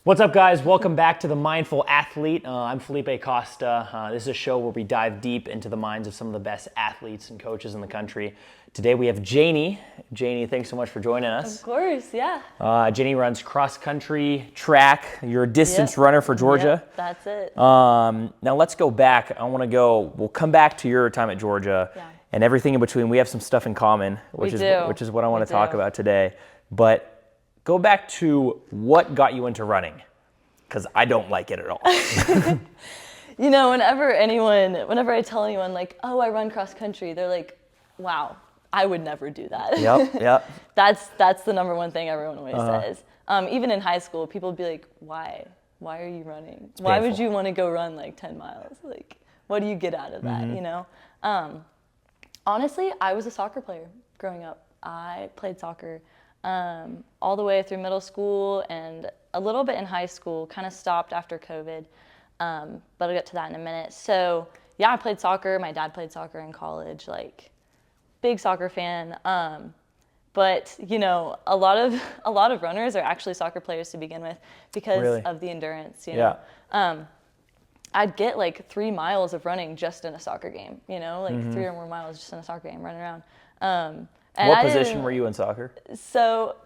What's up, guys? Welcome back to The Mindful Athlete. I'm Felipe Costa. This is a show where we dive deep into the minds of some of the best athletes and coaches in the country. Today we have Janie. Janie, thanks so much for joining us. Of course, yeah. Janie runs cross country, track. You're a distance runner for Georgia. Yep, that's it. Now let's go back. We'll come back to your time at Georgia and everything in between. We have some stuff in common, which is what I want to talk about today. But go back to what got you into running, because I don't like it at all. You know, whenever I tell anyone like, oh, I run cross country, they're like, wow, I would never do that. Yep. That's the number one thing everyone always says. Even in high school, people would be like, why? Why are you running? Why would you want to go run like 10 miles? Like, what do you get out of that, you know? Honestly, I was a soccer player growing up. I played soccer all the way through middle school and a little bit in high school, kind of stopped after COVID, but I'll get to that in a minute. So yeah, I played soccer. My dad played soccer in college, like big soccer fan. But you know, a lot of runners are actually soccer players to begin with because of the endurance, you know. I'd get like 3 miles of running just in a soccer game, you know, like 3 or more miles just in a soccer game running around. What position were you in soccer? So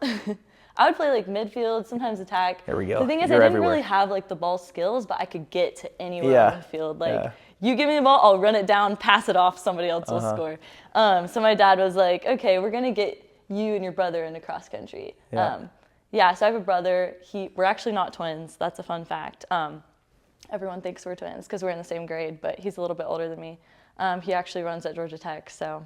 I would play like midfield, sometimes attack. There we go. The thing is, I didn't really have like the ball skills, but I could get to anywhere on the field. Like, you give me the ball, I'll run it down, pass it off, somebody else will score. So my dad was like, okay, we're gonna get you and your brother into cross country. So I have a brother. We're actually not twins. That's a fun fact. Everyone thinks we're twins because we're in the same grade, but he's a little bit older than me. He actually runs at Georgia Tech, so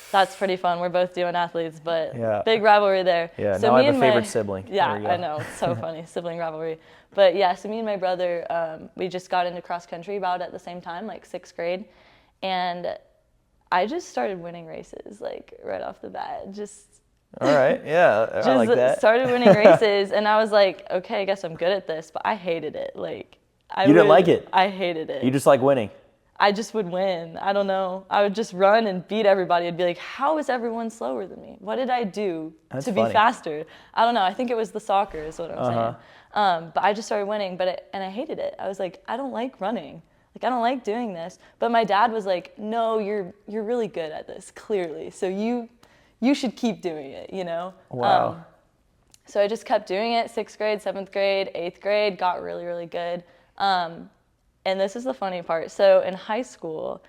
that's pretty fun. We're both doing athletes, but big rivalry there. Yeah, so now I have a favorite sibling. Yeah, I know. It's so funny, sibling rivalry. But yeah, so me and my brother, we just got into cross country about at the same time, like 6th grade. And I just started winning races, like right off the bat. All right, yeah, I like that. Started winning races, and I was like, okay, I guess I'm good at this, but I hated it. Like, you didn't like it? I hated it. You just like winning? I just would win. I don't know. I would just run and beat everybody. I'd be like, how is everyone slower than me? What did I do to be faster? I don't know. I think it was the soccer is what I'm saying. But I just started winning, and I hated it. I was like, I don't like running. Like, I don't like doing this. But my dad was like, no, you're really good at this, clearly. So you should keep doing it, you know? Wow. So I just kept doing it, 6th grade, 7th grade, 8th grade, got really, really good. And this is the funny part. So in high school,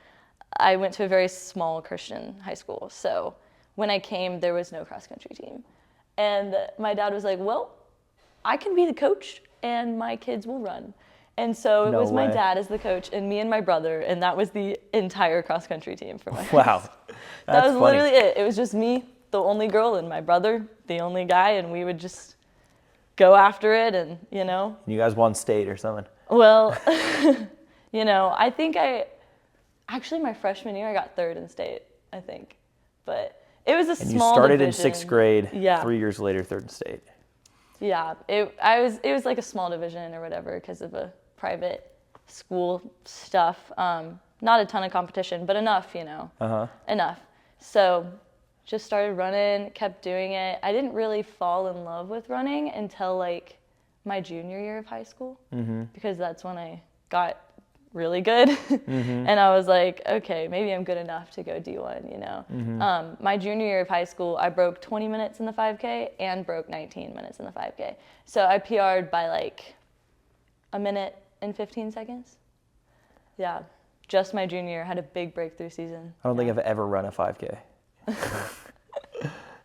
I went to a very small Christian high school. So when I came, there was no cross-country team. And my dad was like, well, I can be the coach and my kids will run. And so it was my dad as the coach and me and my brother, and that was the entire cross-country team for my Wow. That was literally it. It was just me, the only girl, and my brother, the only guy, and we would just go after it and, you know. You guys won state or something? Well, you know, I think actually my freshman year I got 3rd in state, I think. But it was a small division. You started in 6th grade, 3 years later, 3rd in state. Yeah, it was like a small division or whatever because of a private school stuff. Not a ton of competition, but enough, you know. Enough. So just started running, kept doing it. I didn't really fall in love with running until like my junior year of high school because that's when I got really good and I was like, okay, maybe I'm good enough to go D1, you know. My junior year of high school, I broke 20 minutes in the 5K and broke 19 minutes in the 5K. So I PR'd by like a minute and 15 seconds. Yeah, just my junior year, had a big breakthrough season. I don't think I've ever run a 5K.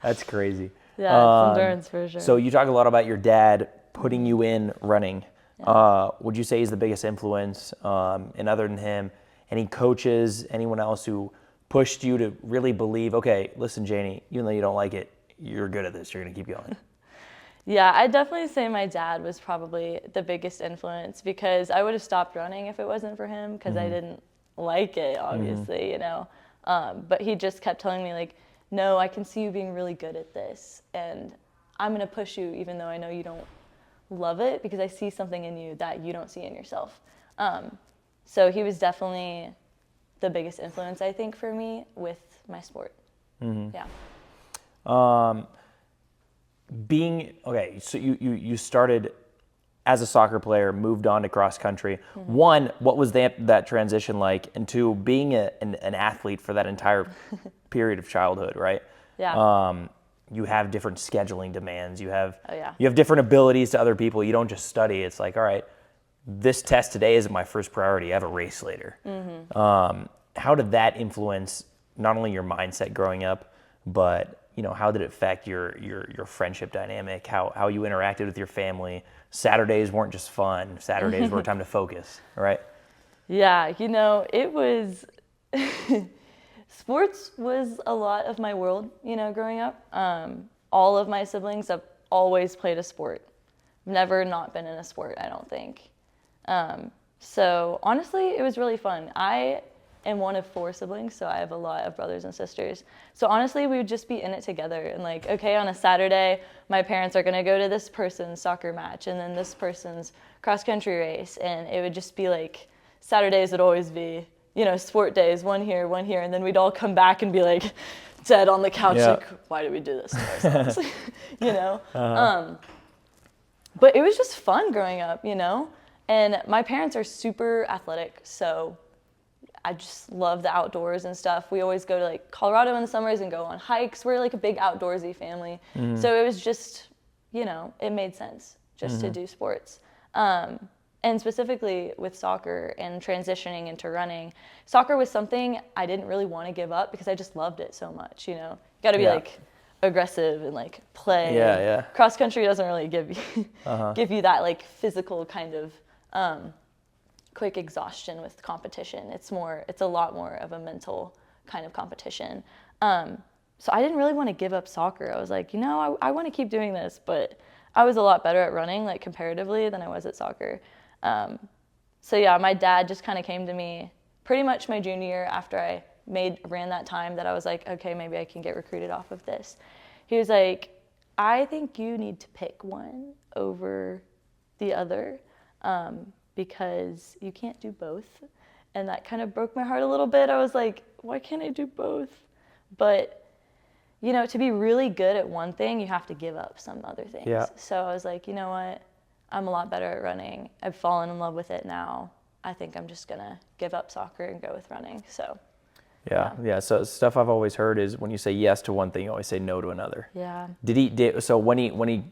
That's crazy. Yeah, it's endurance for sure. So you talk a lot about your dad putting you in running. Would you say he's the biggest influence? And other than him, any coaches, anyone else who pushed you to really believe, okay, listen, Janie, even though you don't like it, you're good at this, you're going to keep going? Yeah, I'd definitely say my dad was probably the biggest influence because I would have stopped running if it wasn't for him because I didn't like it, obviously, you know. But he just kept telling me, like, no, I can see you being really good at this, and I'm going to push you even though I know you don't love it because I see something in you that you don't see in yourself. So he was definitely the biggest influence, I think, for me with my sport. Yeah. So you started as a soccer player, moved on to cross country. One, what was that transition like? And two, being an athlete for that entire period of childhood, right? Yeah. You have different scheduling demands. You have Oh, yeah. you have different abilities to other people. You don't just study. It's like, all right, this test today isn't my first priority. I have a race later. How did that influence not only your mindset growing up, but how did it affect your friendship dynamic? How you interacted with your family? Saturdays weren't just fun. Saturdays were a time to focus, right? Yeah, it was sports was a lot of my world, growing up. All of my siblings have always played a sport. Never not been in a sport, I don't think. So honestly, it was really fun. I am one of 4 siblings, so I have a lot of brothers and sisters. So honestly, we would just be in it together and like, okay, on a Saturday, my parents are gonna go to this person's soccer match and then this person's cross country race. And it would just be like, Saturdays would always be, sport days, one here, and then we'd all come back and be like dead on the couch, like, why did we do this to ourselves? But it was just fun growing up, and my parents are super athletic, so I just love the outdoors and stuff. We always go to like Colorado in the summers and go on hikes. We're like a big outdoorsy family. So it was just, it made sense just to do sports. And specifically with soccer and transitioning into running, soccer was something I didn't really want to give up because I just loved it so much, You got to be like aggressive and like play. Yeah. Cross country doesn't really give you that like physical kind of quick exhaustion with competition. It's a lot more of a mental kind of competition. So I didn't really want to give up soccer. I was like, I want to keep doing this, but I was a lot better at running, like comparatively, than I was at soccer. So yeah, my dad just kind of came to me pretty much my junior year after I ran that time that I was like, okay, maybe I can get recruited off of this. He was like, I think you need to pick one over the other, because you can't do both. And that kind of broke my heart a little bit. I was like, why can't I do both? But, to be really good at one thing, you have to give up some other things. Yeah. So I was like, you know what? I'm a lot better at running. I've fallen in love with it now. I think I'm just going to give up soccer and go with running. So, Yeah. So stuff I've always heard is when you say yes to one thing, you always say no to another. Yeah. So when he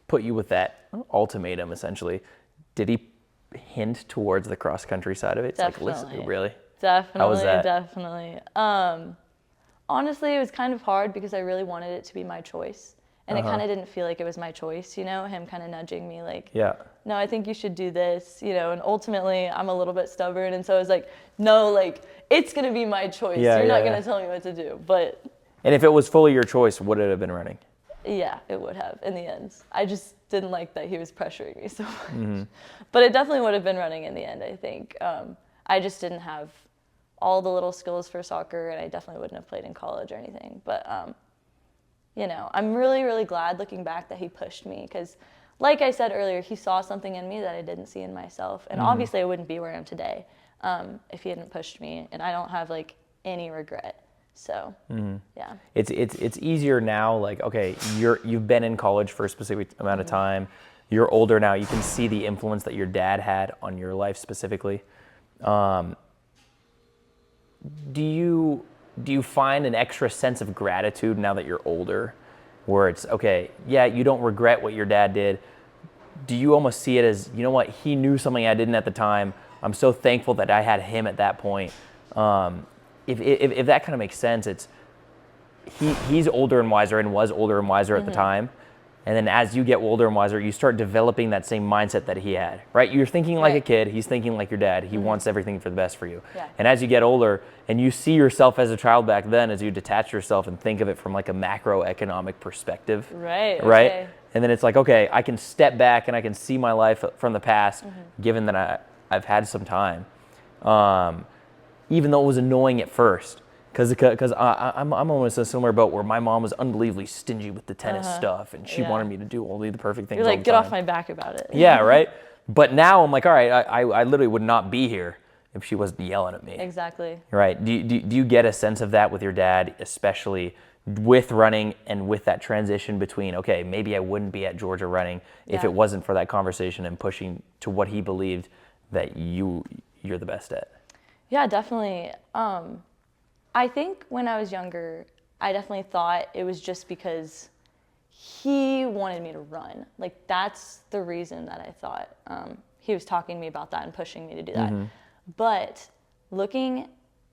put you with that ultimatum, essentially, did he hint towards the cross country side of it? It's Definitely. like, listen, really? Definitely. How was that? Definitely. Honestly, it was kind of hard because I really wanted it to be my choice. And it kind of didn't feel like it was my choice, him kind of nudging me like, no, I think you should do this, and ultimately I'm a little bit stubborn. And so I was like, no, like, it's going to be my choice. You're not going to tell me what to do. And if it was fully your choice, would it have been running? Yeah, it would have in the end. I just didn't like that he was pressuring me so much. But it definitely would have been running in the end, I think. I just didn't have all the little skills for soccer, and I definitely wouldn't have played in college or anything. But, I'm really, really glad looking back that he pushed me because, like I said earlier, he saw something in me that I didn't see in myself. And obviously I wouldn't be where I am today if he hadn't pushed me, and I don't have, like, any regret. So, yeah. It's easier now, like, okay, you've been in college for a specific amount of time. You're older now. You can see the influence that your dad had on your life specifically. Do you find an extra sense of gratitude now that you're older, where it's, okay, yeah, you don't regret what your dad did. Do you almost see it as, you know what, he knew something I didn't at the time. I'm so thankful that I had him at that point. If that kind of makes sense, it's he's older and wiser and was older and wiser at the time. And then as you get older and wiser, you start developing that same mindset that he had, right? You're thinking like a kid. He's thinking like your dad. He wants everything for the best for you. Yeah. And as you get older and you see yourself as a child back then, as you detach yourself and think of it from like a macroeconomic perspective. Right. Right? Okay. And then it's like, okay, I can step back and I can see my life from the past, given that I've had some time. Even though it was annoying at first. Because I'm almost in a similar boat where my mom was unbelievably stingy with the tennis stuff, and she wanted me to do only the perfect things. You're like, all the get time. off my back about it. Yeah, right. But now I'm like, all right, I literally would not be here if she wasn't yelling at me. Exactly. Right. Do you get a sense of that with your dad, especially with running and with that transition between, okay, maybe I wouldn't be at Georgia running if Yeah. it wasn't for that conversation and pushing to what he believed that you're the best at? Yeah, definitely. I think when I was younger, I definitely thought it was just because he wanted me to run. Like, that's the reason that I thought he was talking to me about that and pushing me to do that. But looking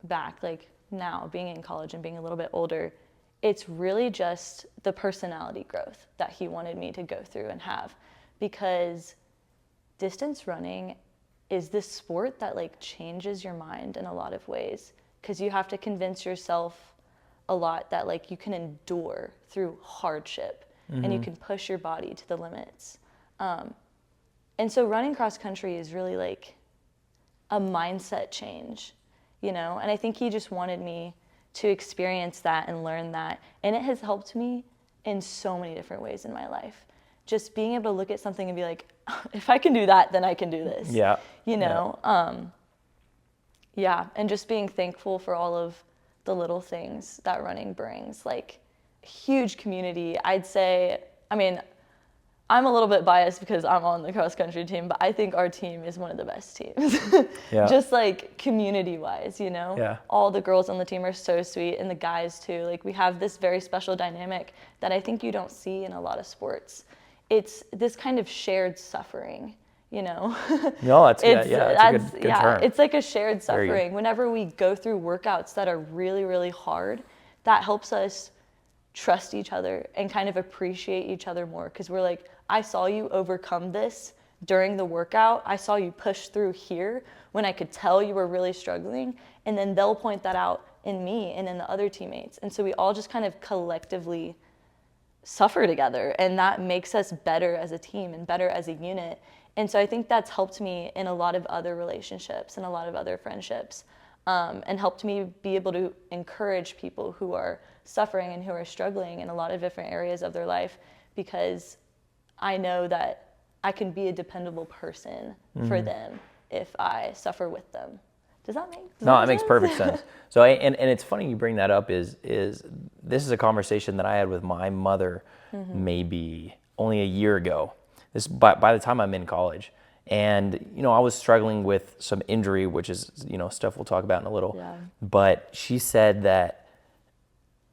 back, like now being in college and being a little bit older, it's really just the personality growth that he wanted me to go through and have, because distance running is this sport that like changes your mind in a lot of ways, because you have to convince yourself a lot that like you can endure through hardship and you can push your body to the limits. And so running cross country is really like a mindset change, you know? And I think he just wanted me to experience that and learn that. And it has helped me in so many different ways in my life. Just being able to look at something and be like, if I can do that, then I can do this. Yeah. You know? Yeah. And just being thankful for all of the little things that running brings. Like, huge community. I'd say, I mean, I'm a little bit biased because I'm on the cross country team, but I think our team is one of the best teams. Yeah. Just like community wise, you know? Yeah. All the girls on the team are so sweet, and the guys too. Like, we have this very special dynamic that I think you don't see in a lot of sports. It's this kind of shared suffering, you know? No, that's good. Yeah, that's a good term. It's like a shared Very good. suffering. Whenever we go through workouts that are really, really hard, that helps us trust each other and kind of appreciate each other more, because we're like, I saw you overcome this during the workout. I saw you push through here when I could tell you were really struggling, and then they'll point that out in me and in the other teammates. And so we all just kind of collectively suffer together, and that makes us better as a team and better as a unit. And so I think that's helped me in a lot of other relationships and a lot of other friendships, and helped me be able to encourage people who are suffering and who are struggling in a lot of different areas of their life, because I know that I can be a dependable person for them if I suffer with them. Does that make sense? No, it makes perfect sense. So, and it's funny you bring that up. Is this is a conversation that I had with my mother maybe only a year ago. This by the time I'm in college, and you know I was struggling with some injury, which is stuff we'll talk about in a little. Yeah. But she said that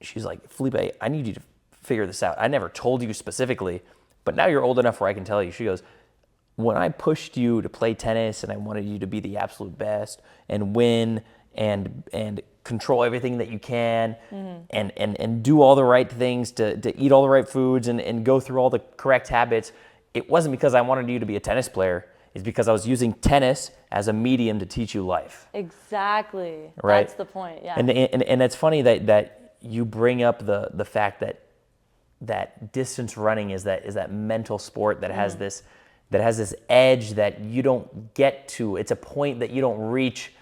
she's like, Felipe, I need you to figure this out. I never told you specifically, but now you're old enough where I can tell you. She goes, when I pushed you to play tennis and I wanted you to be the absolute best and win and control everything that you can and do all the right things to eat all the right foods and go through all the correct habits, it wasn't because I wanted you to be a tennis player. It's because I was using tennis as a medium to teach you life. Exactly. Right? That's the point, yeah. And it's funny that you bring up the fact that distance running is that mental sport that has this edge that you don't get to. It's a point that you don't reach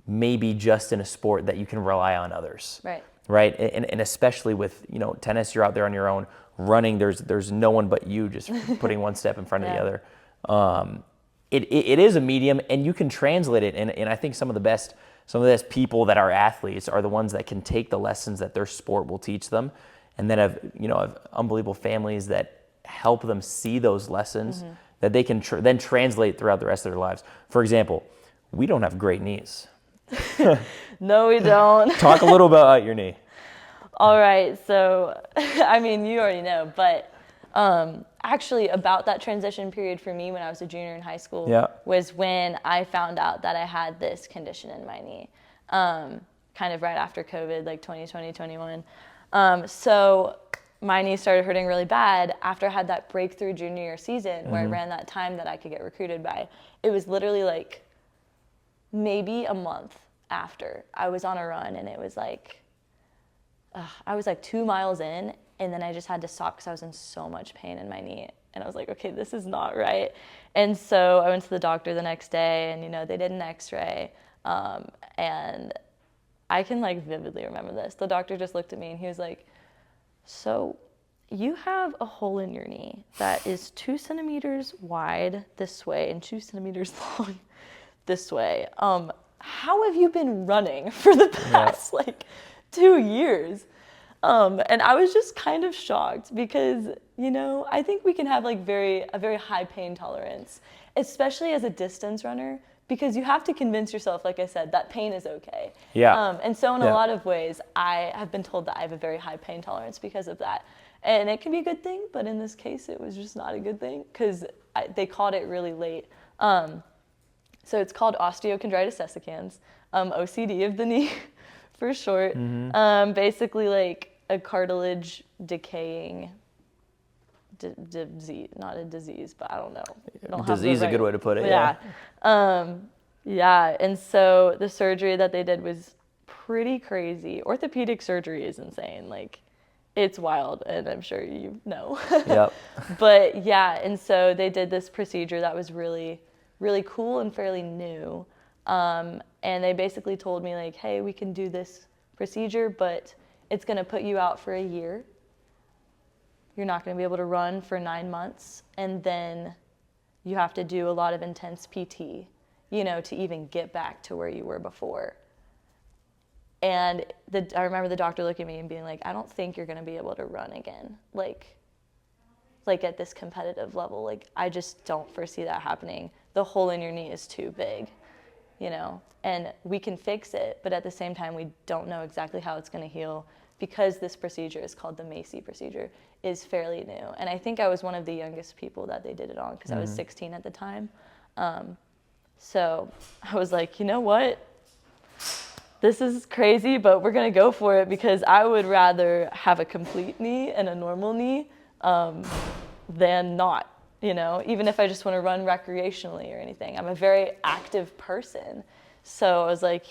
maybe just in a sport that you can rely on others. Right. Right? And especially with, tennis, you're out there on your own. Running, there's no one but you just putting one step in front of the other. It is a medium, and you can translate it. And I think some of the best people that are athletes are the ones that can take the lessons that their sport will teach them, and then have unbelievable families that help them see those lessons that they can then translate throughout the rest of their lives. For example, we don't have great knees. No, we don't. Talk a little about your knee. All right, so, I mean, you already know, but actually about that transition period for me when I was a junior in high school was when I found out that I had this condition in my knee, kind of right after COVID, like 2020, 21. So my knee started hurting really bad after I had that breakthrough junior year season where I ran that time that I could get recruited by. It was literally like maybe a month after I was on a run, and it was like, I was like 2 miles in, and then I just had to stop because I was in so much pain in my knee. And I was like, okay, this is not right. And so I went to the doctor the next day, and they did an x-ray. And I can like vividly remember this. The doctor just looked at me and he was like, so you have a hole in your knee that is 2 centimeters wide this way and 2 centimeters long this way. How have you been running for the past 2 years? And I was just kind of shocked because, I think we can have like a very high pain tolerance, especially as a distance runner, because you have to convince yourself, like I said, that pain is okay. Yeah. And so in a Yeah. lot of ways, I have been told that I have a very high pain tolerance because of that. And it can be a good thing, but in this case, it was just not a good thing because they caught it really late. So it's called osteochondritis dissecans, OCD of the knee for short. Basically like a cartilage decaying disease, not a disease, but I don't know. Disease is a good way to put it. Yeah. Yeah, and so the surgery that they did was pretty crazy. Orthopedic surgery is insane. Like, it's wild, and I'm sure you know. Yep. But yeah, and so they did this procedure that was really, really cool and fairly new. And they basically told me like, hey, we can do this procedure, but it's going to put you out for a year. You're not going to be able to run for 9 months, and then you have to do a lot of intense PT, to even get back to where you were before. And I remember the doctor looking at me and being like, I don't think you're going to be able to run again, like at this competitive level. Like, I just don't foresee that happening. The hole in your knee is too big, and we can fix it, but at the same time, we don't know exactly how it's going to heal because this procedure is called the Macy procedure, is fairly new. And I think I was one of the youngest people that they did it on because I was 16 at the time. So I was like, you know what? This is crazy, but we're going to go for it because I would rather have a complete knee and a normal knee than not, even if I just want to run recreationally or anything. I'm a very active person. So I was like,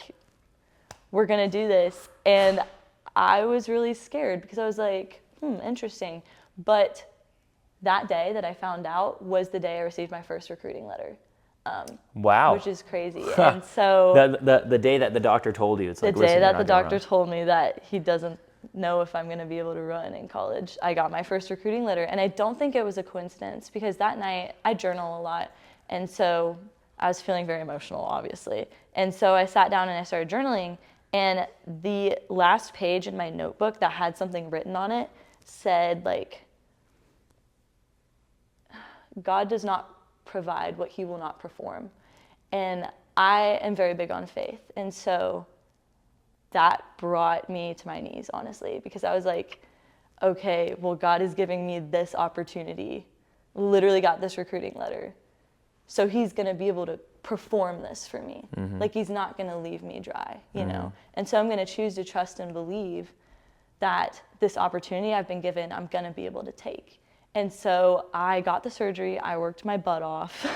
we're going to do this. And I was really scared because I was like, interesting. But that day that I found out was the day I received my first recruiting letter. Wow. Which is crazy. And so the day that the doctor told you, it's like, the day listen, that you're the not gonna doctor run. told me that he doesn't know if I'm going to be able to run in college, I got my first recruiting letter. And I don't think it was a coincidence because that night I journal a lot. And so I was feeling very emotional, obviously. And so I sat down and I started journaling. And the last page in my notebook that had something written on it said, like, God does not provide what he will not perform. And I am very big on faith. And so that brought me to my knees, honestly, because I was like, okay, well, God is giving me this opportunity. Literally got this recruiting letter. So he's going to be able to perform this for me. Like, he's not going to leave me dry, you know? And so I'm going to choose to trust and believe that this opportunity I've been given, I'm going to be able to take. And so I got the surgery. I worked my butt off,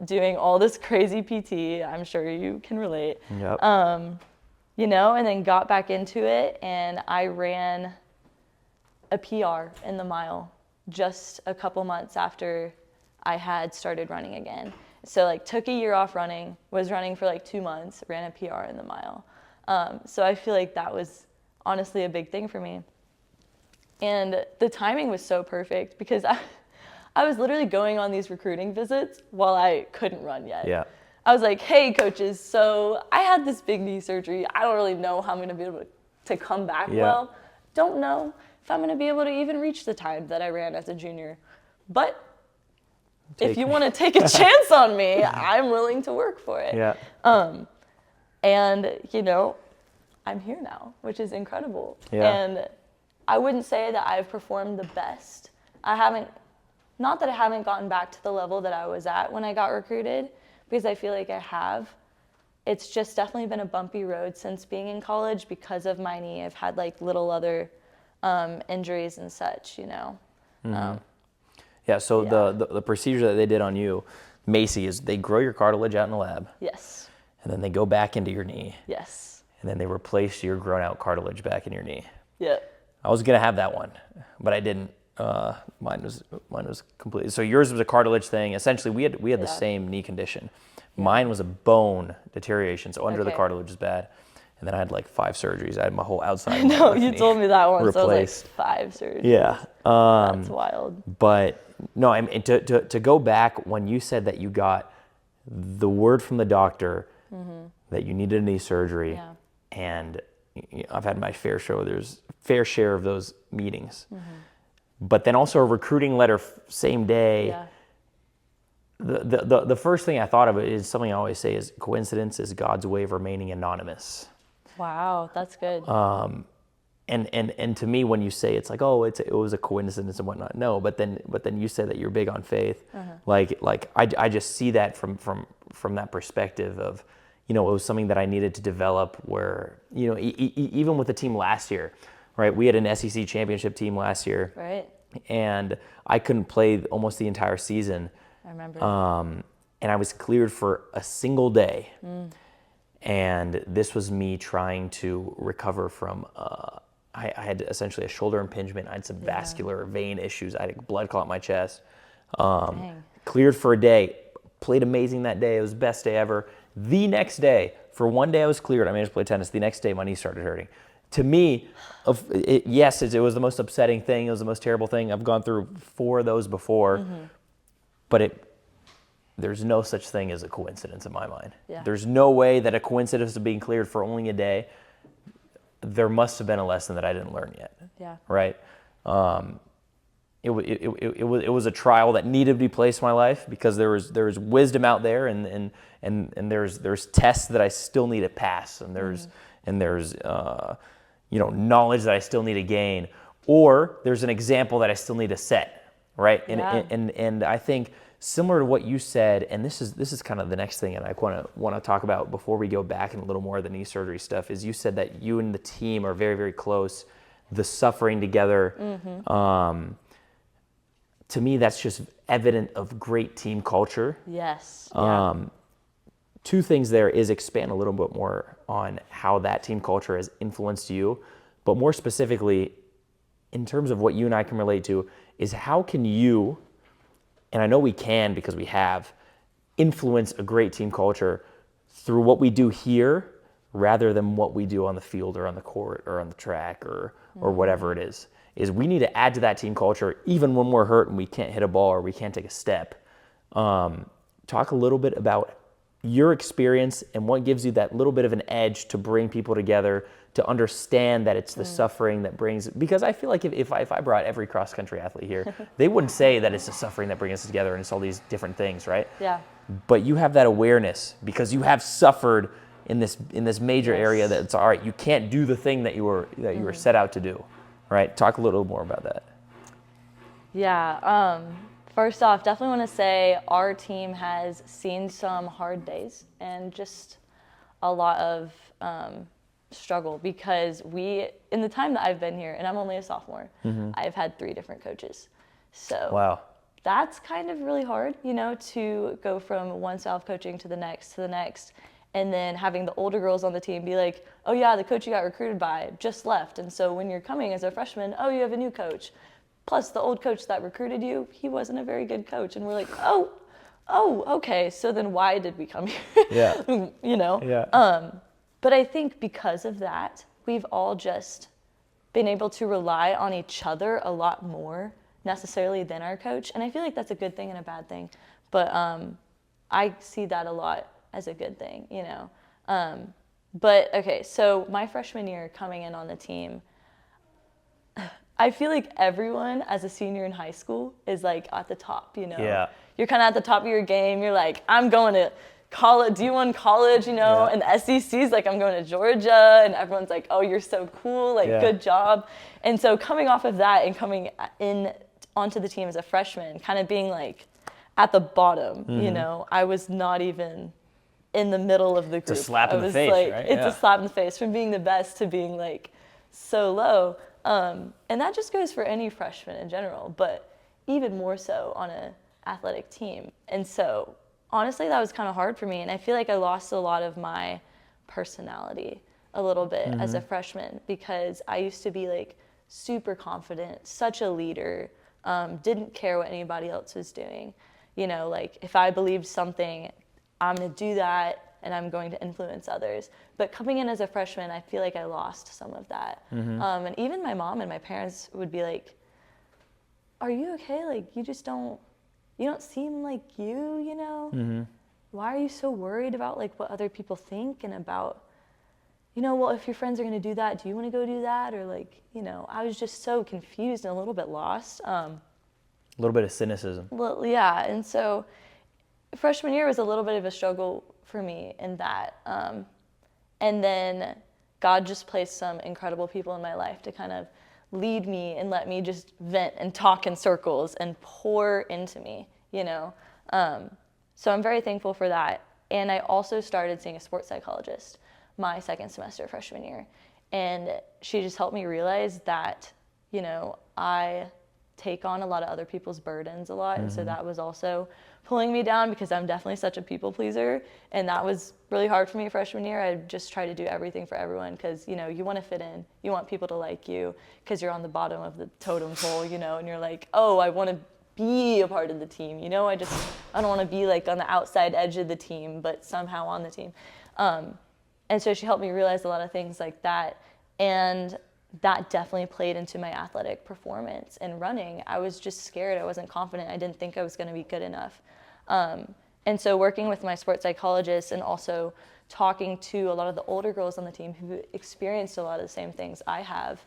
doing all this crazy PT. I'm sure you can relate. Yep. And then got back into it, and I ran a PR in the mile just a couple months after I had started running again. So like took a year off running, was running for like 2 months, ran a PR in the mile. So I feel like that was honestly a big thing for me. And the timing was so perfect because I was literally going on these recruiting visits while I couldn't run yet. Yeah. I was like, hey, coaches, so I had this big knee surgery. I don't really know how I'm going to be able to come back well. Don't know if I'm going to be able to even reach the time that I ran as a junior. But if you want to take a chance on me, I'm willing to work for it. Yeah. And, I'm here now, which is incredible. Yeah. And I wouldn't say that I've performed the best. Not that I haven't gotten back to the level that I was at when I got recruited, because I feel like I have. It's just definitely been a bumpy road since being in college because of my knee. I've had like little other injuries and such, Yeah, so the procedure that they did on you, Macy, is they grow your cartilage out in the lab. Yes. And then they go back into your knee. Yes. And then they replace your grown out cartilage back in your knee. Yeah. I was gonna have that one, but I didn't. Mine was completely. So yours was a cartilage thing. Essentially, we had the same knee condition. Mine was a bone deterioration, so under the cartilage is bad. And then I had like 5 surgeries. I had my whole outside. No, you told me that one. Replaced. So I was like 5 surgeries. Yeah. That's wild. But no, I mean, to go back when you said that you got the word from the doctor that you needed a knee surgery, and I've had my fair share of those meetings. But then also a recruiting letter same day. Yeah. The first thing I thought of is something I always say is coincidence is God's way of remaining anonymous. Wow, that's good. And to me, when you say it's like, oh, it was a coincidence and whatnot, no. But then you said that you're big on faith. Like I just see that from that perspective of, it was something that I needed to develop. Where even with the team last year, right? We had an SEC championship team last year, Right. and I couldn't play almost the entire season. I remember. And I was cleared for a single day. And this was me trying to recover from, I had essentially a shoulder impingement. I had some vascular vein issues. I had a blood clot in my chest. Dang. Cleared for a day. Played amazing that day. It was the best day ever. The next day, for one day I was cleared. I managed to play tennis. The next day, my knee started hurting. To me, yes, it was the most upsetting thing. It was the most terrible thing. I've gone through 4 of those before. But there's no such thing as a coincidence in my mind. Yeah. There's no way that a coincidence of being cleared for only a day. There must have been a lesson that I didn't learn yet. Yeah. Right. It was a trial that needed to be placed in my life, because there was wisdom out there, and there's tests that I still need to pass, and there's knowledge that I still need to gain, or there's an example that I still need to set. Right. Yeah. And I think, similar to what you said, and this is kind of the next thing, and I want to talk about before we go back in a little more of the knee surgery stuff, is you said that you and the team are very, very close, the suffering together. To me, that's just evident of great team culture. Yes. 2 things there is expand a little bit more on how that team culture has influenced you, but more specifically, in terms of what you and I can relate to, is how can you, and I know we can because we have, influence a great team culture through what we do here rather than what we do on the field or on the court or on the track or whatever it is we need to add to that team culture even when we're hurt and we can't hit a ball or we can't take a step. Talk a little bit about your experience and what gives you that little bit of an edge to bring people together, to understand that it's the suffering that brings, because I feel like if I brought every cross-country athlete here, they wouldn't say that it's the suffering that brings us together and it's all these different things, right? Yeah. But you have that awareness because you have suffered in this major area that it's all right, you can't do the thing that you were set out to do, right? Talk a little more about that. Yeah. First off, definitely want to say our team has seen some hard days and just a lot of struggle, because in the time that I've been here, and I'm only a sophomore, I've had 3 different coaches. So Wow. That's kind of really hard, to go from one style of coaching to the next, and then having the older girls on the team be like, oh yeah, the coach you got recruited by just left, and so when you're coming as a freshman, oh, you have a new coach. Plus the old coach that recruited you, he wasn't a very good coach, and we're like, oh, okay, so then why did we come here? Yeah. Yeah. But I think because of that, we've all just been able to rely on each other a lot more necessarily than our coach. And I feel like that's a good thing and a bad thing. But I see that a lot as a good thing, But, okay, so my freshman year coming in on the team, I feel like everyone as a senior in high school is like at the top, Yeah. You're kind of at the top of your game. You're like, I'm going to college, D1 college, Yeah. and the SEC's like, I'm going to Georgia, and everyone's like, oh, you're so cool, like, Yeah. good job. And so coming off of that and coming in onto the team as a freshman, kind of being like at the bottom, I was not even in the middle of the group. It's a slap in the face, right? It's Yeah. a slap in the face from being the best to being like so low. And that just goes for any freshman in general, but even more so on an athletic team. And so honestly, that was kind of hard for me. And I feel like I lost a lot of my personality a little bit as a freshman, because I used to be like super confident, such a leader, didn't care what anybody else was doing. Like if I believed something, I'm going to do that and I'm going to influence others. But coming in as a freshman, I feel like I lost some of that. And even my mom and my parents would be like, are you okay? Like, you don't seem like you. Why are you so worried about like what other people think and about, well, if your friends are going to do that, do you want to go do that? Or like, I was just so confused and a little bit lost. A little bit of cynicism. Well, yeah. And so freshman year was a little bit of a struggle for me in that. And then God just placed some incredible people in my life to kind of lead me and let me just vent and talk in circles and pour into me, So I'm very thankful for that. And I also started seeing a sports psychologist my second semester freshman year. And she just helped me realize that, I take on a lot of other people's burdens a lot. And so that was also pulling me down because I'm definitely such a people pleaser. And that was really hard for me freshman year. I just tried to do everything for everyone because, you want to fit in. You want people to like you because you're on the bottom of the totem pole, and you're like, oh, I want to be a part of the team. I don't want to be like on the outside edge of the team, but somehow on the team. And so she helped me realize a lot of things like that. And that definitely played into my athletic performance and running. I was just scared. I wasn't confident. I didn't think I was going to be good enough. And so working with my sports psychologist and also talking to a lot of the older girls on the team who experienced a lot of the same things I have,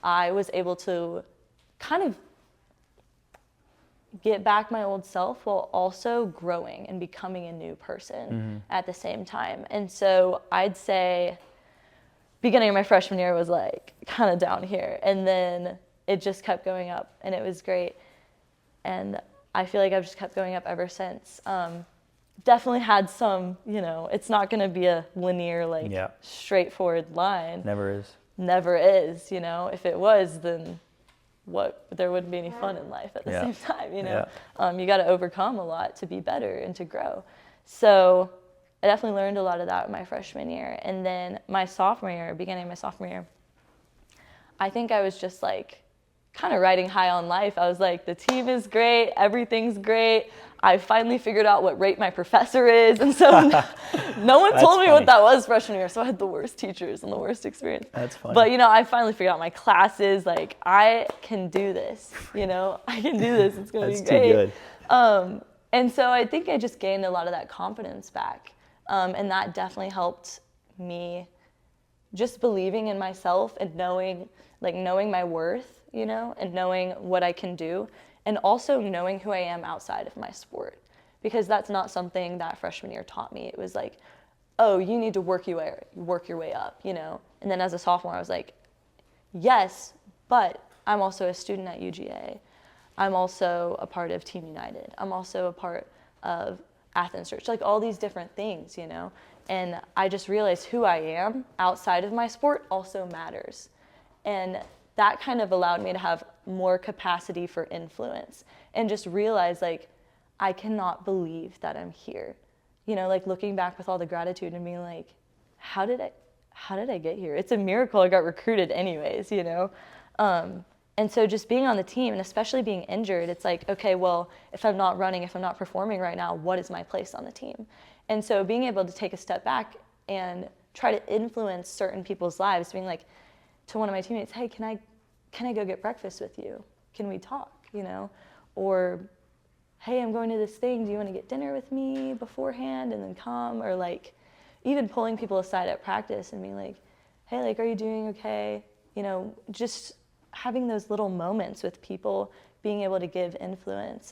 I was able to kind of get back my old self while also growing and becoming a new person at the same time. And so I'd say beginning of my freshman year was like kind of down here, and then it just kept going up, and it was great. And I feel like I've just kept going up ever since. Definitely had some, it's not going to be a linear, straightforward line. Never is. Never is, If it was, then there wouldn't be any fun in life at the same time, You got to overcome a lot to be better and to grow. So I definitely learned a lot of that in my freshman year. And then my sophomore year, beginning of my sophomore year, I think I was just like kind of riding high on life. I was like, the team is great, everything's great. I finally figured out what rate my professor is. And so no one told me what that was freshman year. So I had the worst teachers and the worst experience. That's funny. But, I finally figured out my classes. Like, I can do this, I can do this. It's going to be great. That's too good. And so I think I just gained a lot of that confidence back. And that definitely helped me just believing in myself and knowing my worth, and knowing what I can do, and also knowing who I am outside of my sport, because that's not something that freshman year taught me. It was like, oh, you need to work your way up, And then as a sophomore, I was like, yes, but I'm also a student at UGA. I'm also a part of Team United. I'm also a part of Athens Church, like all these different things, And I just realized who I am outside of my sport also matters. And that kind of allowed me to have more capacity for influence and just realize, like, I cannot believe that I'm here. Like looking back with all the gratitude and being like, how did I get here? It's a miracle I got recruited anyways, And so just being on the team and especially being injured, it's like, okay, well, if I'm not running, if I'm not performing right now, what is my place on the team? And so being able to take a step back and try to influence certain people's lives, being like to one of my teammates, hey, can I go get breakfast with you? Can we talk, Or, hey, I'm going to this thing. Do you want to get dinner with me beforehand and then come? Or like even pulling people aside at practice and being like, hey, like, are you doing okay? Just having those little moments with people, being able to give influence,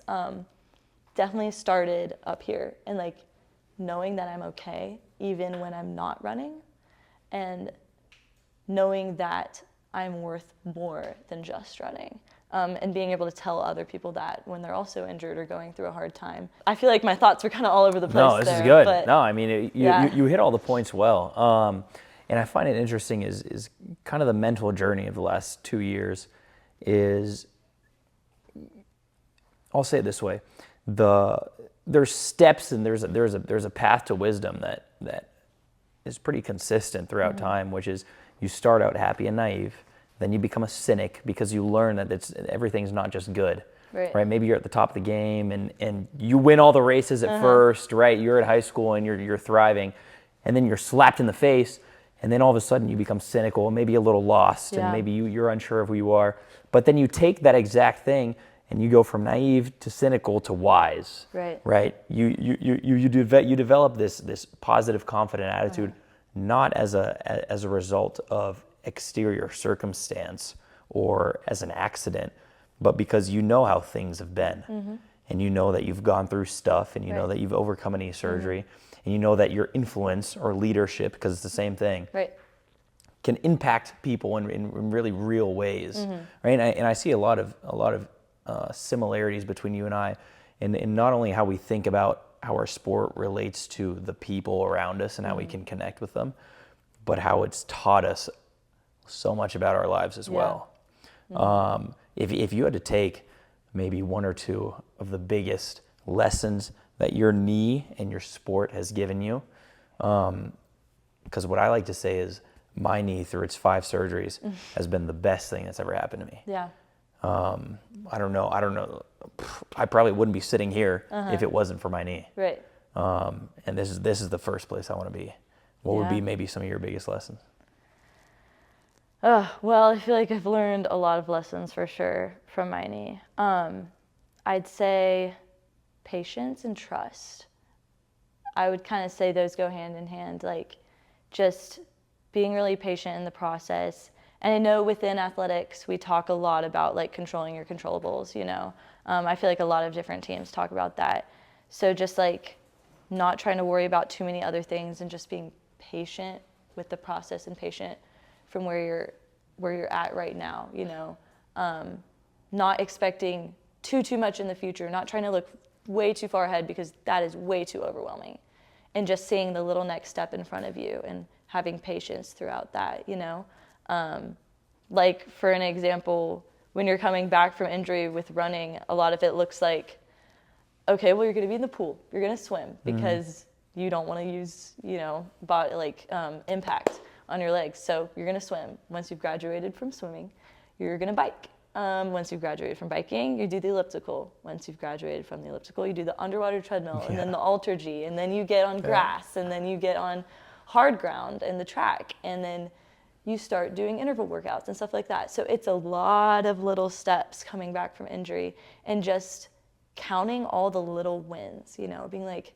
definitely started up here, and like knowing that I'm okay even when I'm not running, and knowing that I'm worth more than just running, and being able to tell other people that when they're also injured or going through a hard time. I feel like my thoughts were kind of all over the place. No, this there, is good. but No, I mean, you hit all the points well. And I find it interesting is kind of the mental journey of the last 2 years is, I'll say it this way, there's steps and there's a path to wisdom that is pretty consistent throughout time, which is you start out happy and naive, then you become a cynic because you learn that everything's not just good. Right? Maybe you're at the top of the game and you win all the races at first, right? You're at high school and you're thriving, and then you're slapped in the face, and then all of a sudden you become cynical and maybe a little lost, and maybe you're unsure of who you are. But then you take that exact thing and you go from naive to cynical to wise. Right? You develop this positive, confident attitude, not as a result of exterior circumstance or as an accident, but because you know how things have been. And you know that you've gone through stuff, and you know that you've overcome a knee surgery, and you know that your influence or leadership, because it's the same thing, can impact people in really real ways, right? And I see a lot of similarities between you and I, in not only how we think about how our sport relates to the people around us and how we can connect with them, but how it's taught us so much about our lives as well. If you had to take maybe one or two of the biggest lessons that your knee and your sport has given you, because what I like to say is my knee, through its 5 surgeries, has been the best thing that's ever happened to me. I don't know. I probably wouldn't be sitting here if it wasn't for my knee. And this is the first place I want to be. What would be maybe some of your biggest lessons? Well, I feel like I've learned a lot of lessons for sure from my knee. I'd say patience and trust. I would kind of say those go hand in hand, like just being really patient in the process. And I know within athletics, we talk a lot about like controlling your controllables, you know. I feel like a lot of different teams talk about that. So just like not trying to worry about too many other things and just being patient with the process and patient from where you're at right now, you know. Not expecting too much in the future, not trying to look way too far ahead, because that is way too overwhelming. And just seeing the little next step in front of you and having patience throughout that, you know. Like for an example, when you're coming back from injury with running, a lot of it looks like, okay, well, you're going to be in the pool, you're going to swim, because you don't want to use, you know, impact on your legs. So you're going to swim. Once you've graduated from swimming, you're going to bike. Once you've graduated from biking, you do the elliptical. Once you've graduated from the elliptical, you do the underwater treadmill, and then the Alter G, and then you get on grass, and then you get on hard ground and the track, and then you start doing interval workouts and stuff like that. So it's a lot of little steps coming back from injury, and just counting all the little wins, you know, being like,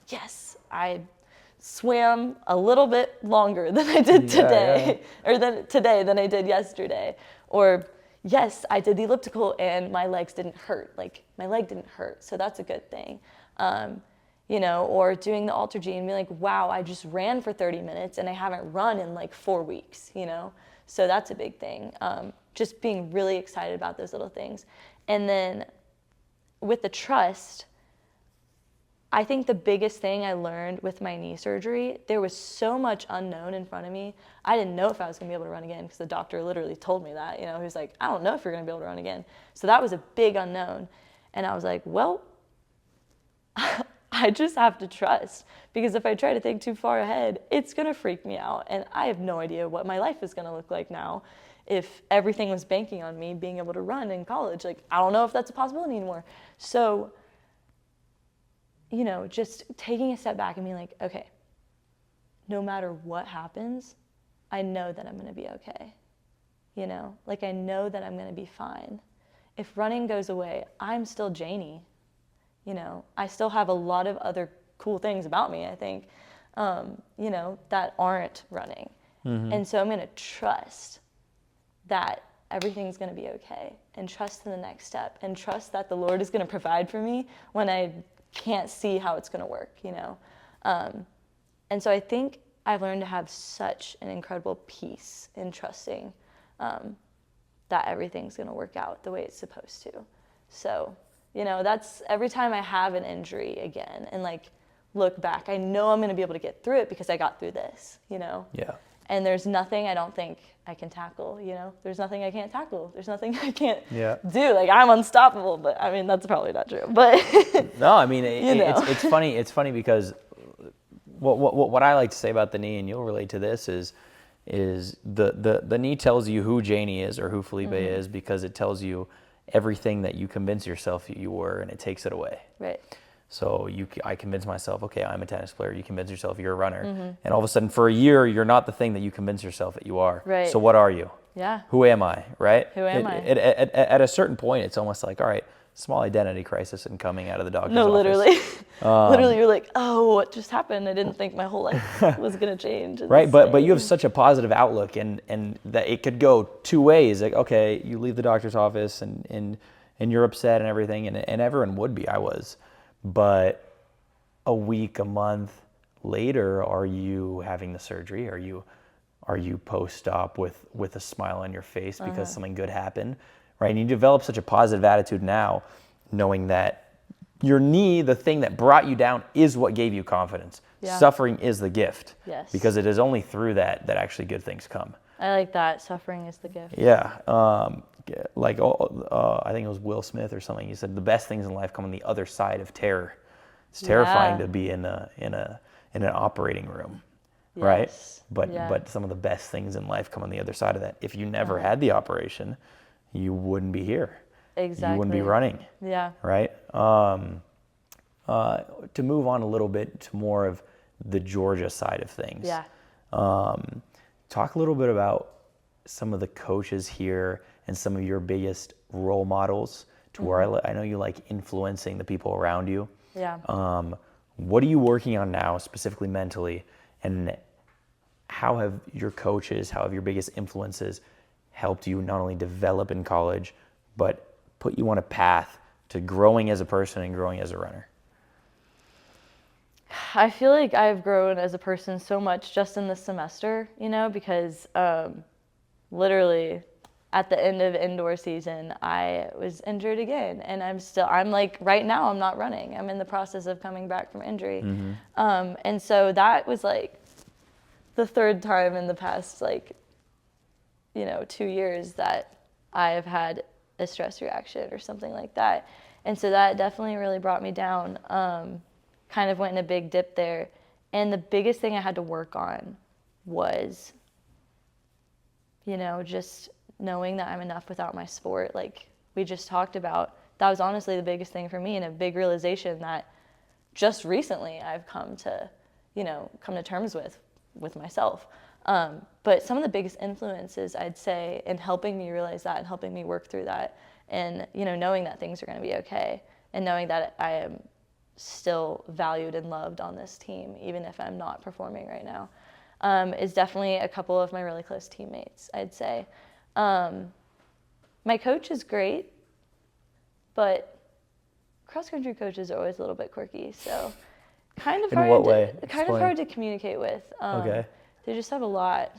yes, I swam a little bit longer than I did today, or than I did yesterday. Or yes, I did the elliptical and my legs didn't hurt. Like my leg didn't hurt, so that's a good thing. You know, or doing the Alter G and be like, wow, I just ran for 30 minutes and I haven't run in like 4 weeks, you know? So that's a big thing. Just being really excited about those little things. And then with the trust, I think the biggest thing I learned with my knee surgery, there was so much unknown in front of me. I didn't know if I was going to be able to run again, because the doctor literally told me that. You know, he was like, I don't know if you're going to be able to run again. So that was a big unknown. And I was like, well, I just have to trust, because if I try to think too far ahead, it's going to freak me out. And I have no idea what my life is going to look like now if everything was banking on me being able to run in college. Like, I don't know if that's a possibility anymore. So, you know, just taking a step back and being like, okay, no matter what happens, I know that I'm going to be okay. You know, like I know that I'm going to be fine. If running goes away, I'm still Janie. You know, I still have a lot of other cool things about me, I think, you know, that aren't running. And so I'm going to trust that everything's going to be okay, and trust in the next step, and trust that the Lord is going to provide for me when I can't see how it's going to work, you know. And so I think I've learned to have such an incredible peace in trusting that everything's going to work out the way it's supposed to. So, you know, that's every time I have an injury again and like look back, I know I'm going to be able to get through it because I got through this, you know? Yeah. And there's nothing I don't think I can tackle, you know? There's nothing I can't tackle. There's nothing I can't do. Like, I'm unstoppable, but I mean, that's probably not true. But no, I mean, it's funny. It's funny because what I like to say about the knee, and you'll relate to this, is the knee tells you who Janie is or who Felipe is, because it tells you everything that you convince yourself you were, and it takes it away. Right. So I convince myself, okay, I'm a tennis player. You convince yourself you're a runner. And all of a sudden, for a year, you're not the thing that you convince yourself that you are. Right. So what are you? Yeah. Who am I, right? Who am I? At a certain point, it's almost like, all right, small identity crisis and coming out of the doctor's No, office. literally. Literally, you're like, oh, what just happened? I didn't think my whole life was going to change. Right, but you have such a positive outlook, and that it could go two ways. Like, okay, you leave the doctor's office, and you're upset and everything, and everyone would be. I was. But a week, a month later, are you having the surgery? Are you post-op with a smile on your face because something good happened, right? And you develop such a positive attitude now, knowing that your knee, the thing that brought you down, is what gave you confidence. Yeah. Suffering is the gift. Yes. Because it is only through that actually good things come. I like that. Suffering is the gift. Yeah. I think it was Will Smith or something. He said the best things in life come on the other side of terror. It's terrifying to be in an operating room, right? Yes. But some of the best things in life come on the other side of that. If you never had the operation, you wouldn't be here. Exactly. You wouldn't be running. Yeah. Right? To move on a little bit to more of the Georgia side of things. Yeah. Talk a little bit about some of the coaches here and some of your biggest role models to where I know you like influencing the people around you. Yeah. What are you working on now, specifically mentally, and how have your coaches, how have your biggest influences helped you not only develop in college, but put you on a path to growing as a person and growing as a runner? I feel like I've grown as a person so much just in this semester, because literally at the end of indoor season, I was injured again. And I'm like, right now I'm not running. I'm in the process of coming back from injury. And so that was like the third time in the past, 2 years that I have had a stress reaction or something like that. And so that definitely really brought me down. Kind of went in a big dip there. And the biggest thing I had to work on was, just knowing that I'm enough without my sport, like we just talked about. That was honestly the biggest thing for me, and a big realization that just recently I've come to terms with myself. But some of the biggest influences, I'd say, in helping me realize that and helping me work through that, and knowing that things are going to be okay, and knowing that I am still valued and loved on this team, even if I'm not performing right now, is definitely a couple of my really close teammates, I'd say. My coach is great, but cross-country coaches are always a little bit quirky, so kind of In what way? Kind of hard to communicate with. Okay. They just have a lot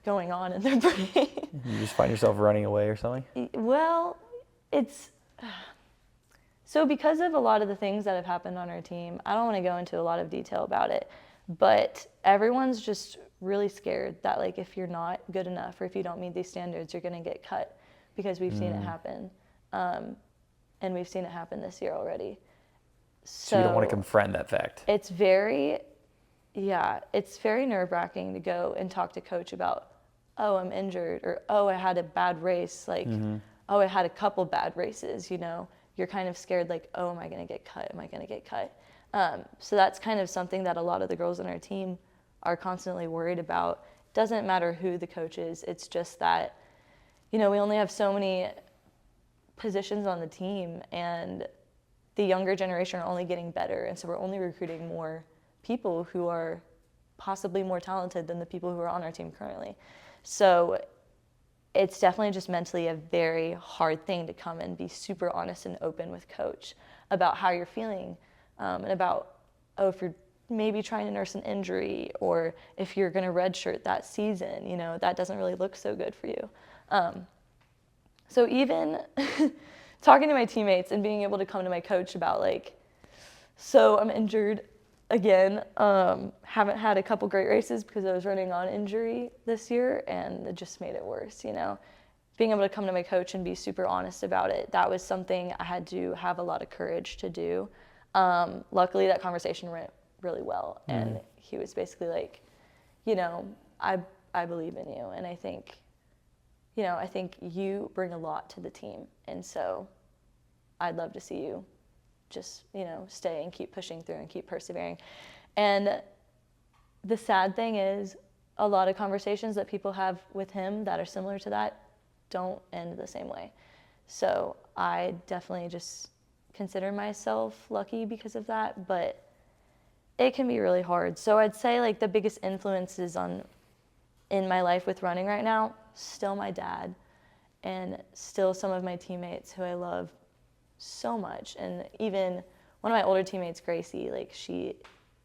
going on in their brain. You just find yourself running away or something? Well, so because of a lot of the things that have happened on our team, I don't want to go into a lot of detail about it, but everyone's just really scared that if you're not good enough or if you don't meet these standards, you're going to get cut, because we've seen it happen. And we've seen it happen this year already. So you don't want to confront that fact. It's very nerve-wracking to go and talk to coach about, oh, I'm injured, or oh, I had a bad race, oh, I had a couple bad races, You're kind of scared, oh, am I going to get cut? Am I going to get cut? So that's kind of something that a lot of the girls on our team are constantly worried about. Doesn't matter who the coach is. It's just that, we only have so many positions on the team, and the younger generation are only getting better. And so we're only recruiting more people who are possibly more talented than the people who are on our team currently. So it's definitely just mentally a very hard thing to come and be super honest and open with coach about how you're feeling, and about, if you're maybe trying to nurse an injury, or if you're going to redshirt that season, that doesn't really look so good for you. So even talking to my teammates and being able to come to my coach about so I'm injured again, haven't had a couple great races because I was running on injury this year, and it just made it worse, Being able to come to my coach and be super honest about it, that was something I had to have a lot of courage to do. Luckily, that conversation went really well, and he was basically like, I believe in you, and I think you bring a lot to the team, and so I'd love to see you just, stay and keep pushing through and keep persevering. And the sad thing is, a lot of conversations that people have with him that are similar to that don't end the same way. So I definitely just consider myself lucky because of that, but it can be really hard. So I'd say like the biggest influences in my life with running right now, still my dad and still some of my teammates who I love so much. And even one of my older teammates, Gracie, like she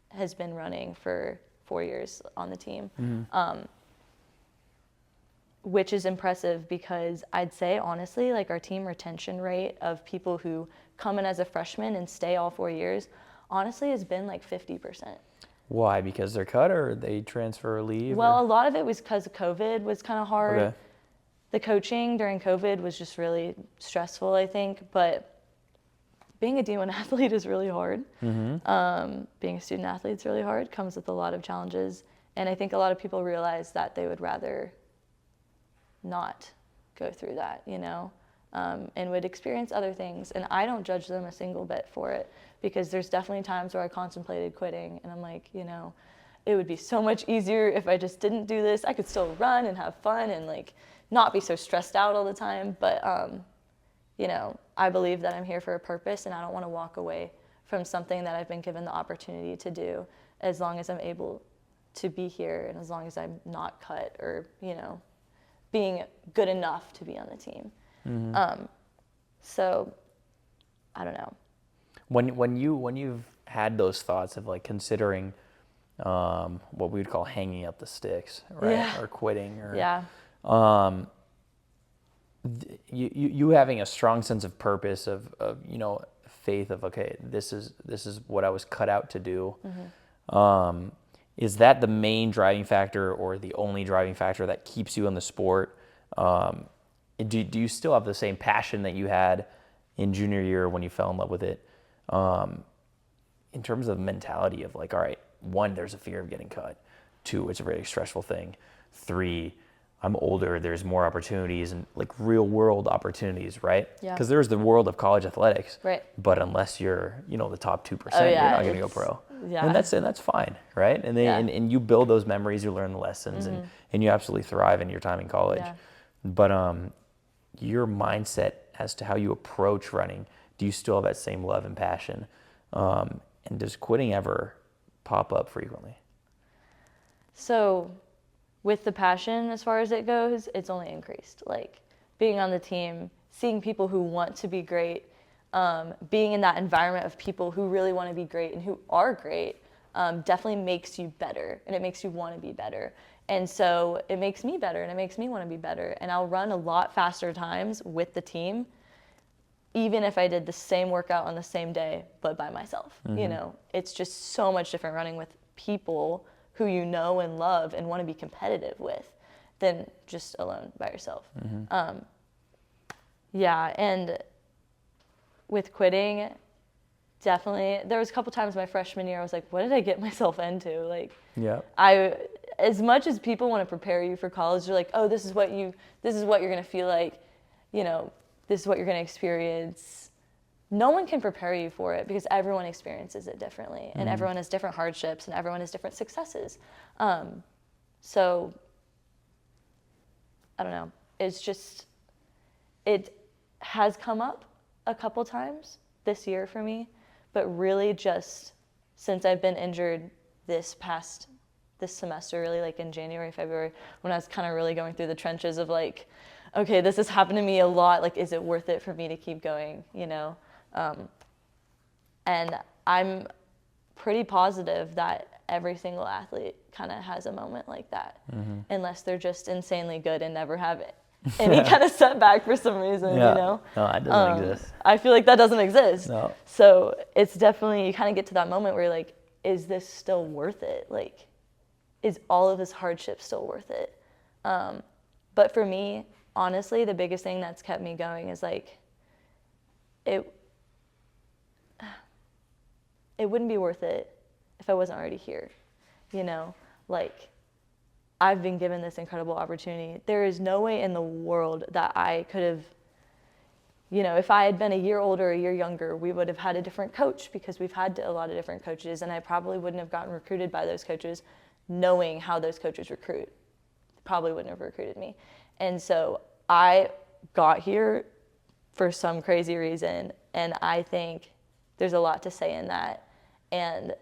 has been running for 4 years on the team, which is impressive because I'd say honestly, like our team retention rate of people who come in as a freshman and stay all 4 years, honestly has been like 50%. Why? Because they're cut or they transfer or leave? Well, or? a lot of it was because of COVID was kind of hard. Okay. The coaching during COVID was just really stressful, I think. But being a D1 athlete is really hard. Being a student athlete is really hard, comes with a lot of challenges. And I think a lot of people realize that they would rather not go through that, you know, and would experience other things. And I don't judge them a single bit for it because there's definitely times where I contemplated quitting and I'm like, you know, it would be so much easier if I just didn't do this. I could still run and have fun and like not be so stressed out all the time. But, you know, I believe that I'm here for a purpose and I don't want to walk away from something that I've been given the opportunity to do as long as I'm able to be here and as long as I'm not cut or, you know, being good enough to be on the team. So I don't know. When you've had those thoughts of like considering what we would call hanging up the sticks, right, Yeah. or quitting, or Yeah. you having a strong sense of purpose of you know, faith of okay, this is what I was cut out to do. Is that the main driving factor or the only driving factor that keeps you in the sport? Do you still have the same passion that you had in junior year when you fell in love with it? In terms of mentality of like, all right, 1, there's a fear of getting cut. 2, it's a very stressful thing. 3, I'm older, there's more opportunities and like real world opportunities, right? Yeah. Because there's the world of college athletics. Right. But unless you're, you know, the top 2%, Oh, yeah, you're not going to go pro. Yeah. And that's fine, right? And then Yeah. and you build those memories, you learn the lessons, and you absolutely thrive in your time in college. Yeah. But your mindset as to how you approach running, do you still have that same love and passion? And does quitting ever pop up frequently? So with the passion, as far as it goes, it's only increased. Like being on the team, seeing people who want to be great, being in that environment of people who really want to be great and who are great, definitely makes you better and it makes you want to be better. And so it makes me better and it makes me want to be better. And I'll run a lot faster times with the team, even if I did the same workout on the same day, but by myself. You know, it's just so much different running with people who you know and love and want to be competitive with than just alone by yourself. Yeah, and with quitting, definitely, there was a couple times my freshman year I was like, what did I get myself into? Like, Yeah. As much as people want to prepare you for college, they're like, oh, this is what you're going to feel like, you know, this is what you're going to experience. No one can prepare you for it because everyone experiences it differently and everyone has different hardships and everyone has different successes. So I don't know. It's just, it has come up a couple times this year for me, but really just since I've been injured this semester, really like in January, February, when I was kind of really going through the trenches of like, okay, this has happened to me a lot. Like, is it worth it for me to keep going, you know? And I'm pretty positive that every single athlete kind of has a moment like that, unless they're just insanely good and never have any kind of setback for some reason, you know? No, that doesn't exist. I feel like that doesn't exist. No. So it's definitely, you kind of get to that moment where you're like, is this still worth it? Like, is all of this hardship still worth it? But for me, honestly, the biggest thing that's kept me going is like, it wouldn't be worth it if I wasn't already here, you know? Like, I've been given this incredible opportunity. There is no way in the world that I could have, you know, if I had been a year older, a year younger, we would have had a different coach because we've had a lot of different coaches, and I probably wouldn't have gotten recruited by those coaches knowing how those coaches recruit. Probably wouldn't have recruited me. And so I got here for some crazy reason. And I think there's a lot to say in that. And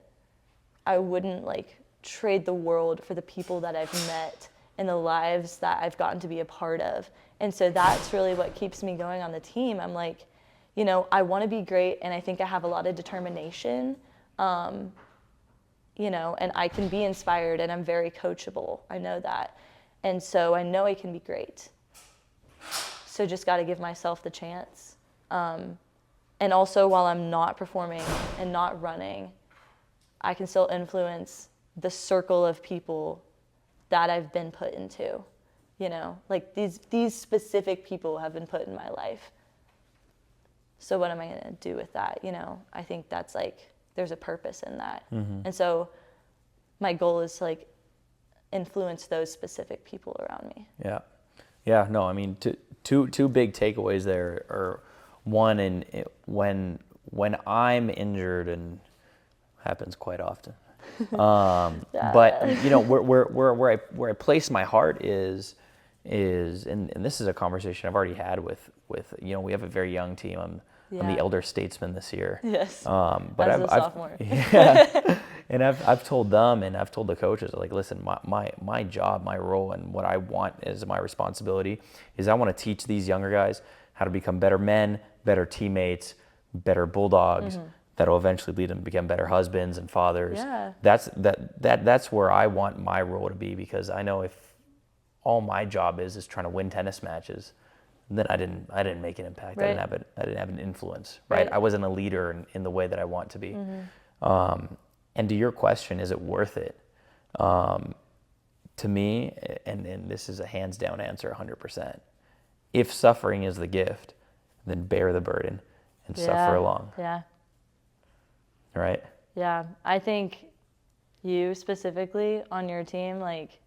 I wouldn't like trade the world for the people that I've met and the lives that I've gotten to be a part of. And so that's really what keeps me going on the team. I'm like, you know, I want to be great, and I think I have a lot of determination, you know, and I can be inspired, and I'm very coachable. I know that. And so I know I can be great. So just got to give myself the chance. And also, while I'm not performing and not running, I can still influence the circle of people that I've been put into. You know, like these specific people have been put in my life. So what am I going to do with that? You know, I think that's like, there's a purpose in that. Mm-hmm. And so my goal is to like influence those specific people around me. Yeah. Yeah. No, I mean, two big takeaways there are, one, when I'm injured, and happens quite often. Yeah. But you know, where I place my heart is, and this is a conversation I've already had with, you know, we have a very young team. I'm the elder statesman this year. Yes. But as a sophomore. Yeah. And I've told them, and I've told the coaches, like, listen, my job, my role, and what I want as my responsibility is I want to teach these younger guys how to become better men, better teammates, better bulldogs. Mm-hmm. That'll eventually lead them to become better husbands and fathers. Yeah. That's where I want my role to be, because I know if all my job is trying to win tennis matches, then I didn't make an impact. Right. I didn't have an influence. Right. I wasn't a leader in the way that I want to be. Mm-hmm. And to your question, is it worth it? To me, and this is a hands down answer, 100%. If suffering is the gift, then bear the burden and suffer along. Yeah. Right? Yeah. I think you specifically on your team, like,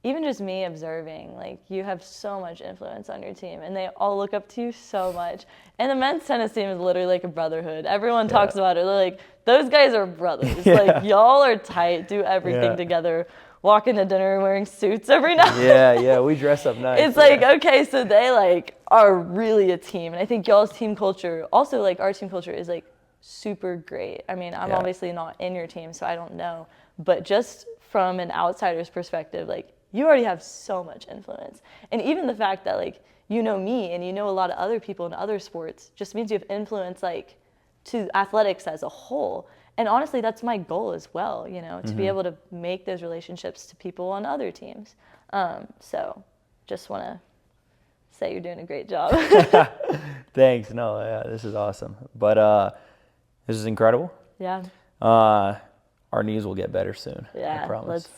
even just me observing, like, you have so much influence on your team, and they all look up to you so much. And the men's tennis team is literally like a brotherhood. Everyone talks about it. They're like, those guys are brothers. Like, y'all are tight, do everything together, walk into dinner wearing suits every night. Yeah, we dress up nice. It's like, okay, so they, like, are really a team. And I think y'all's team culture, also, like, our team culture is, like, super great. I mean, I'm obviously not in your team, so I don't know. But just from an outsider's perspective, like, you already have so much influence. And even the fact that, like, you know me and you know a lot of other people in other sports just means you have influence, like, to athletics as a whole. And honestly, that's my goal as well, you know, to be able to make those relationships to people on other teams. So just want to say you're doing a great job. Thanks. No, yeah, this is awesome. But this is incredible. Yeah. Our knees will get better soon. Yeah, I promise.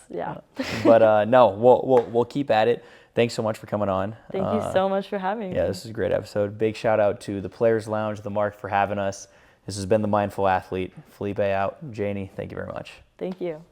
But no, we'll keep at it. Thanks so much for coming on. Thank you so much for having me. Yeah, this is a great episode. Big shout out to the Players Lounge, the Mark, for having us. This has been the Mindful Athlete. Felipe out. Janie, thank you very much. Thank you.